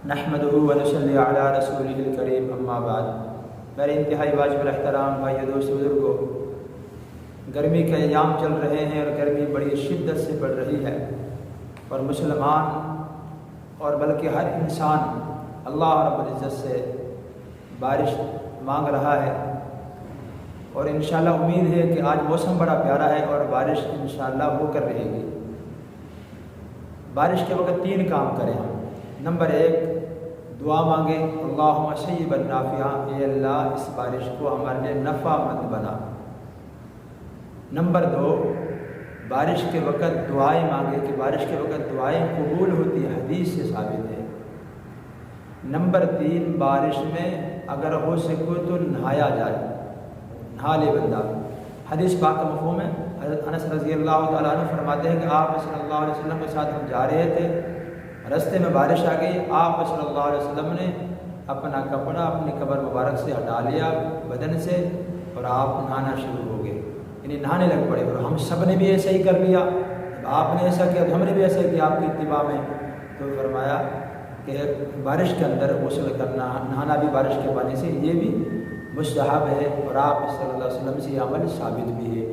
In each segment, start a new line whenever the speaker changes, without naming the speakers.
نحمدہ ونصلی علی رسولہ الکریم اما بعد۔ میرے انتہائی واجب الاحترام بھائی دوست بزرگوں، گرمی کے ایام چل رہے ہیں اور گرمی بڑی شدت سے بڑھ رہی ہے، اور مسلمان اور بلکہ ہر انسان اللہ رب العزت سے بارش مانگ رہا ہے، اور انشاءاللہ امید ہے کہ آج موسم بڑا پیارا ہے اور بارش انشاءاللہ ہو کر رہے گی۔ بارش کے وقت 3 کام کریں ہم۔ نمبر 1، دعا مانگیں، اللہم سیبا نافعا، اے اللہ اس بارش کو ہمارے لیے نفع مند بنا۔ نمبر 2، بارش کے وقت دعائیں مانگیں کہ بارش کے وقت دعائیں قبول ہوتی ہیں، حدیث سے ثابت ہے۔ نمبر 3، بارش میں اگر ہو سکے تو نہایا جائے، نہا لے بندہ۔ حدیث پاک کا مفہوم ہے، حضرت انس رضی اللہ تعالیٰ عنہ فرماتے ہیں کہ آپ صلی اللہ علیہ وسلم کے ساتھ ہم جا رہے تھے، رستے میں بارش آ گئی، آپ صلی اللہ علیہ وسلم نے اپنا کپڑا اپنی قبر مبارک سے ہٹا لیا بدن سے، اور آپ نہانا شروع ہو گئے، یعنی نہانے لگ پڑے۔ اور ہم سب نے بھی ایسا ہی کر لیا، آپ نے ایسا کیا تو ہم نے بھی ایسا کیا آپ کی اتباع میں۔ تو فرمایا کہ بارش کے اندر غسل کرنا، نہانا بھی بارش کے پانی سے، یہ بھی مستحب ہے، اور آپ صلی اللہ علیہ وسلم سے یہ عمل ثابت بھی ہے۔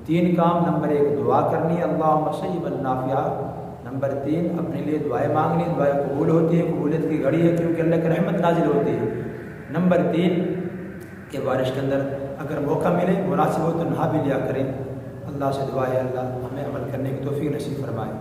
3 کام، نمبر 1 دعا کرنی اللہم سیبا نافعا، نمبر 3 اپنے لیے دعائیں مانگنی، دعائیں قبول ہوتی ہیں، قبولیت کی گھڑی ہے کیونکہ اللہ کی رحمت نازل ہوتی ہے۔ نمبر 3 کہ بارش کے اندر اگر موقع ملے، مناسب ہو تو نہا بھی لیا کریں۔ اللہ سے دعا ہے اللہ ہمیں عمل کرنے کی توفیق نصیب فرمائے۔